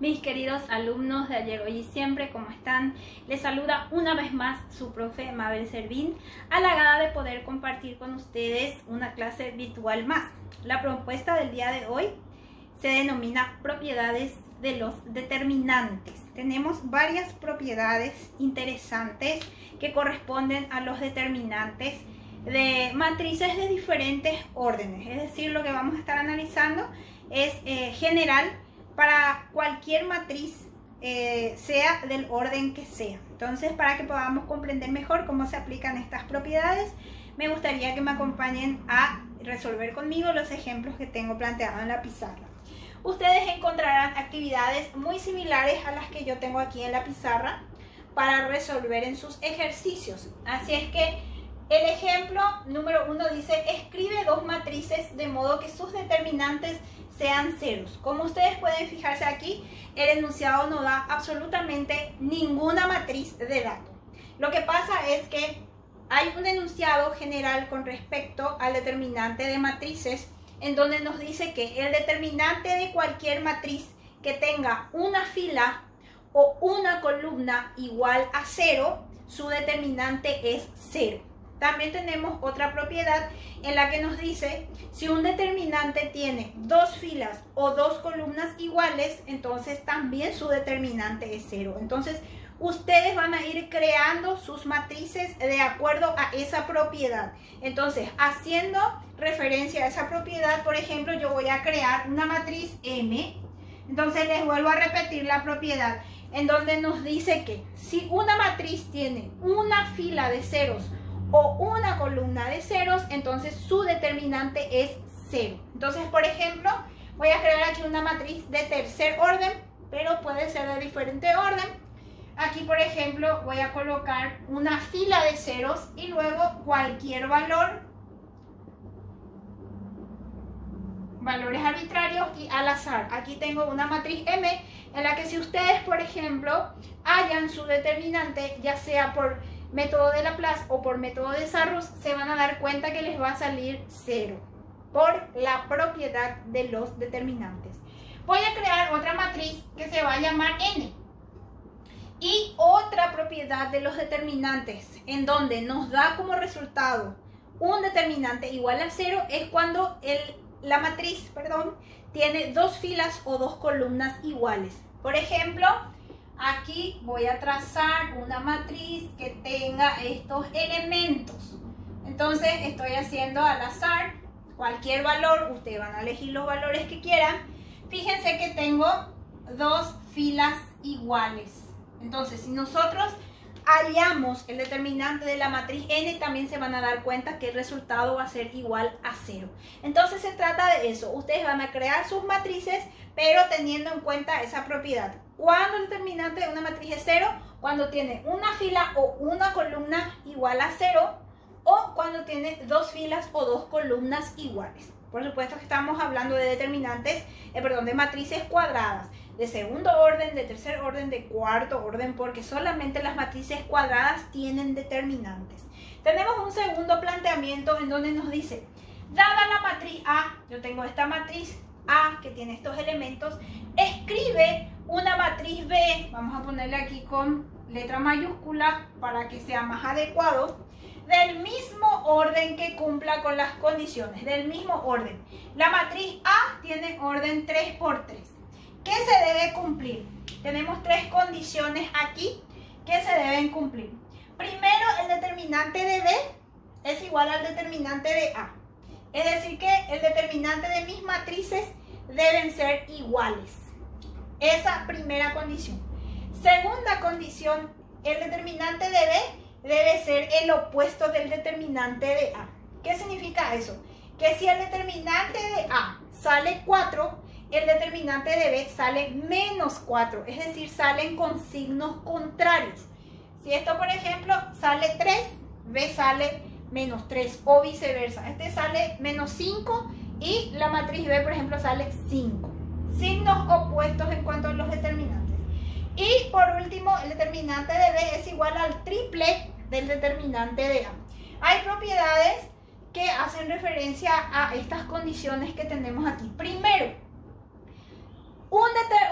Mis queridos alumnos de ayer, hoy y siempre, ¿cómo están? Les saluda una vez más su profe Mabel Servín, halagada de poder compartir con ustedes una clase virtual más. La propuesta del día de hoy se denomina propiedades de los determinantes. Tenemos varias propiedades interesantes que corresponden a los determinantes de matrices de diferentes órdenes. Es decir, lo que vamos a estar analizando es general para cualquier matriz, sea del orden que sea. Entonces, para que podamos comprender mejor cómo se aplican estas propiedades, me gustaría que me acompañen a resolver conmigo los ejemplos que tengo planteados en la pizarra. Ustedes encontrarán actividades muy similares a las que yo tengo aquí en la pizarra para resolver en sus ejercicios. Así es que el ejemplo número 1 dice: escribe dos matrices de modo que sus determinantes sean ceros. Como ustedes pueden fijarse aquí, el enunciado no da absolutamente ninguna matriz de datos. Lo que pasa es que hay un enunciado general con respecto al determinante de matrices, en donde nos dice que el determinante de cualquier matriz que tenga una fila o una columna igual a 0, su determinante es 0. También tenemos otra propiedad en la que nos dice: si un determinante tiene dos filas o dos columnas iguales, entonces también su determinante es 0. Entonces, ustedes van a ir creando sus matrices de acuerdo a esa propiedad. Entonces, haciendo referencia a esa propiedad, por ejemplo, yo voy a crear una matriz M. Entonces, les vuelvo a repetir la propiedad, en donde nos dice que si una matriz tiene una fila de ceros o una columna de ceros, entonces su determinante es 0. Entonces, por ejemplo, voy a crear aquí una matriz de tercer orden, pero puede ser de diferente orden. Aquí, por ejemplo, voy a colocar una fila de ceros y luego cualquier valores arbitrarios y al azar. Aquí tengo una matriz M en la que, si ustedes, por ejemplo, hallan su determinante, ya sea por método de Laplace o por método de Sarrus, se van a dar cuenta que les va a salir 0 por la propiedad de los determinantes. Voy a crear otra matriz que se va a llamar N. Y otra propiedad de los determinantes, en donde nos da como resultado un determinante igual a 0, es cuando la matriz tiene dos filas o dos columnas iguales. Por ejemplo, aquí voy a trazar una matriz que tenga estos elementos. Entonces, estoy haciendo al azar cualquier valor. Ustedes van a elegir los valores que quieran. Fíjense que tengo dos filas iguales. Entonces, si nosotros hallamos el determinante de la matriz N, también se van a dar cuenta que el resultado va a ser igual a 0. Entonces, se trata de eso. Ustedes van a crear sus matrices, pero teniendo en cuenta esa propiedad. Cuando el determinante de una matriz es 0, cuando tiene una fila o una columna igual a 0, o cuando tiene dos filas o dos columnas iguales. Por supuesto que estamos hablando de determinantes, de matrices cuadradas, de segundo orden, de tercer orden, de cuarto orden, porque solamente las matrices cuadradas tienen determinantes. Tenemos un segundo planteamiento en donde nos dice: dada la matriz A, yo tengo esta matriz A que tiene estos elementos, escribe una matriz B, vamos a ponerle aquí con letra mayúscula para que sea más adecuado, del mismo orden que cumpla con las condiciones, del mismo orden. La matriz A tiene orden 3×3. ¿Qué se debe cumplir? Tenemos tres condiciones aquí que se deben cumplir. Primero, el determinante de B es igual al determinante de A. Es decir, que el determinante de mis matrices deben ser iguales. Esa primera condición. Segunda condición, el determinante de B debe ser el opuesto del determinante de A. ¿Qué significa eso? Que si el determinante de A sale 4, el determinante de B sale menos 4, es decir, salen con signos contrarios. Si esto, por ejemplo, sale 3, B sale menos 3, o viceversa. Este sale menos 5 y la matriz B, por ejemplo, sale 5. Signos opuestos en cuanto a los determinantes. Y por último, el determinante de B es igual al triple del determinante de A. Hay propiedades que hacen referencia a estas condiciones que tenemos aquí. Primero,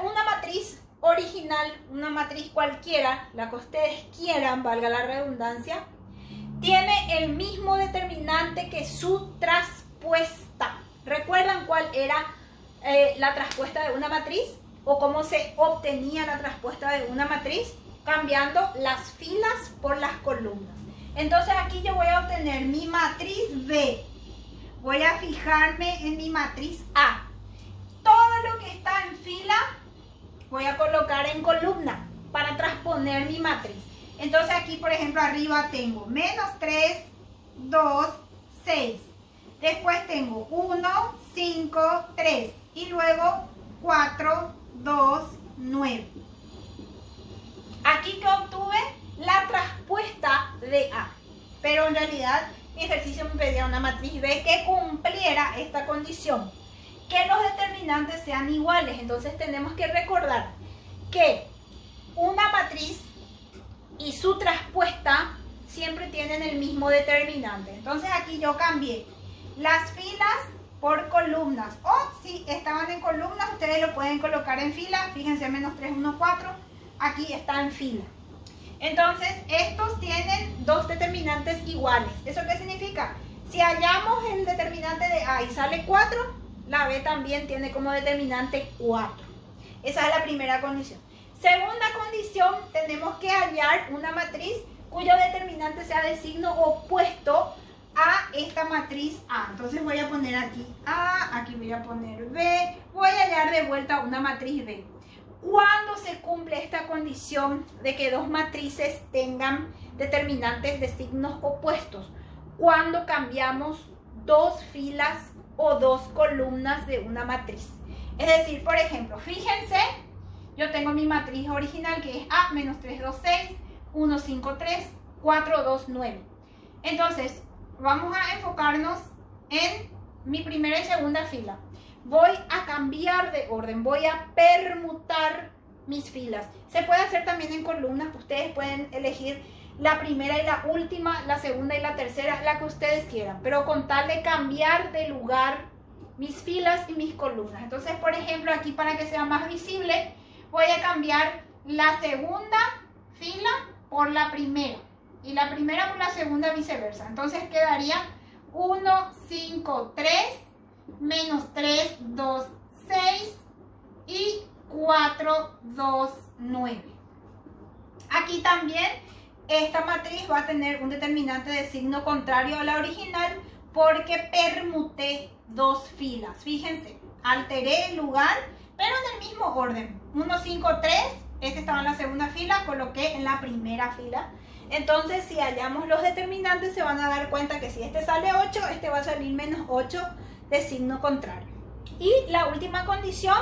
una matriz original, una matriz cualquiera, la que ustedes quieran, valga la redundancia, tiene el mismo determinante que su traspuesta. ¿Recuerdan cuál era la traspuesta de una matriz? ¿O cómo se obtenía la traspuesta de una matriz? Cambiando las filas por las columnas. Entonces aquí yo voy a obtener mi matriz B. Voy a fijarme en mi matriz A. Todo lo que está en fila voy a colocar en columna para transponer mi matriz. Entonces aquí, por ejemplo, arriba tengo menos 3, 2, 6. Después tengo 1, 5, 3. Y luego 4, 2, 9. Aquí que obtuve la traspuesta de A. Pero en realidad mi ejercicio me pedía una matriz B que cumpliera esta condición. Que los determinantes sean iguales. Entonces tenemos que recordar que una matriz y su traspuesta siempre tienen el mismo determinante. Entonces aquí yo cambié las filas por columnas. O si estaban en columnas, ustedes lo pueden colocar en fila. Fíjense, menos 3, 1, 4. Aquí está en fila. Entonces, estos tienen dos determinantes iguales. ¿Eso qué significa? Si hallamos el determinante de A y sale 4, la B también tiene como determinante 4. Esa es la primera condición. Segunda condición, tenemos que hallar una matriz cuyo determinante sea de signo opuesto a esta matriz A. Entonces voy a poner aquí A, aquí voy a poner B, voy a hallar de vuelta una matriz B. ¿Cuándo se cumple esta condición de que dos matrices tengan determinantes de signos opuestos? Cuando cambiamos dos filas o dos columnas de una matriz. Es decir, por ejemplo, fíjense, yo tengo mi matriz original que es A, menos 3, 2, 6, 1, 5, 3, 4, 2, 9. Entonces, vamos a enfocarnos en mi primera y segunda fila. Voy a cambiar de orden, voy a permutar mis filas. Se puede hacer también en columnas, ustedes pueden elegir la primera y la última, la segunda y la tercera, la que ustedes quieran, pero con tal de cambiar de lugar mis filas y mis columnas. Entonces, por ejemplo, aquí para que sea más visible, voy a cambiar la segunda fila por la primera y la primera por la segunda, viceversa. Entonces quedaría 1, 5, 3, menos 3, 2, 6 y 4, 2, 9. Aquí también esta matriz va a tener un determinante de signo contrario a la original porque permuté dos filas. Fíjense, alteré el lugar, pero en el mismo orden. 1, 5, 3, este estaba en la segunda fila, coloqué en la primera fila. Entonces, si hallamos los determinantes, se van a dar cuenta que si este sale 8, este va a salir menos 8 de signo contrario. Y la última condición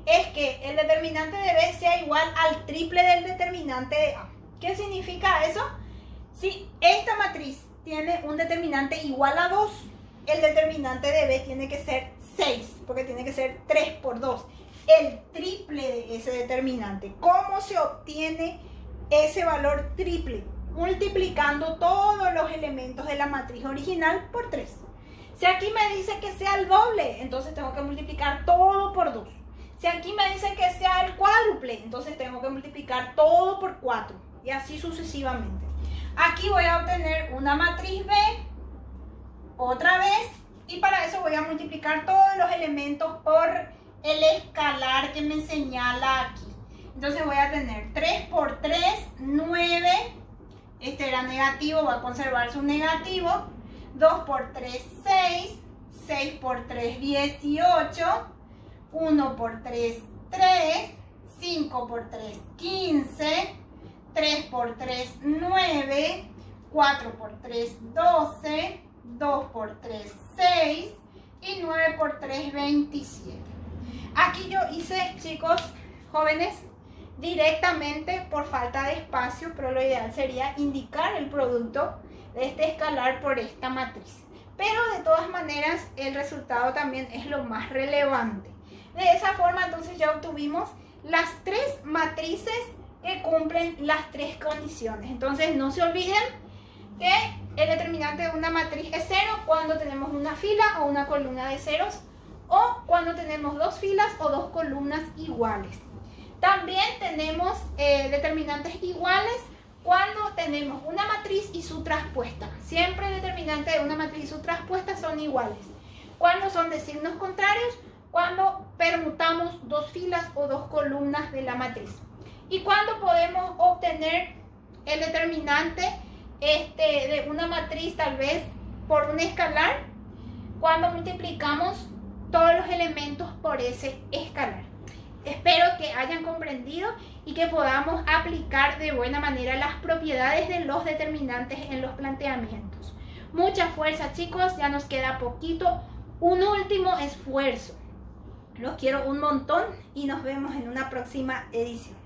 es que el determinante de B sea igual al triple del determinante de A. ¿Qué significa eso? Si esta matriz tiene un determinante igual a 2, el determinante de B tiene que ser 6, porque tiene que ser 3 por 2, el triple de ese determinante. ¿Cómo se obtiene ese valor triple? Multiplicando todos los elementos de la matriz original por 3. Si aquí me dice que sea el doble, entonces tengo que multiplicar todo por 2. Si aquí me dice que sea el cuádruple, entonces tengo que multiplicar todo por 4. Y así sucesivamente. Aquí voy a obtener una matriz B, otra vez, y para eso voy a multiplicar todos los elementos por el escalar que me señala aquí. Entonces voy a tener 3 por 3, 9. Este era negativo, va a conservar su negativo. 2 por 3, 6. 6 por 3, 18. 1 por 3, 3. 5 por 3, 15. 3 por 3, 9. 4 por 3, 12. 2 por 3, 6. Y 9 por 3, 27. Aquí yo hice, chicos, jóvenes, directamente por falta de espacio, pero lo ideal sería indicar el producto de este escalar por esta matriz. Pero de todas maneras el resultado también es lo más relevante. De esa forma entonces ya obtuvimos las tres matrices que cumplen las tres condiciones. Entonces no se olviden que el determinante de una matriz es 0 cuando tenemos una fila o una columna de ceros, o cuando tenemos dos filas o dos columnas iguales. También tenemos determinantes iguales cuando tenemos una matriz y su traspuesta. Siempre el determinante de una matriz y su traspuesta son iguales. Cuando son de signos contrarios, cuando permutamos dos filas o dos columnas de la matriz. Y cuando podemos obtener el determinante de una matriz tal vez por un escalar, cuando multiplicamos todos los elementos por ese escalar. Espero que hayan comprendido y que podamos aplicar de buena manera las propiedades de los determinantes en los planteamientos. Mucha fuerza, chicos, ya nos queda poquito. Un último esfuerzo. Los quiero un montón y nos vemos en una próxima edición.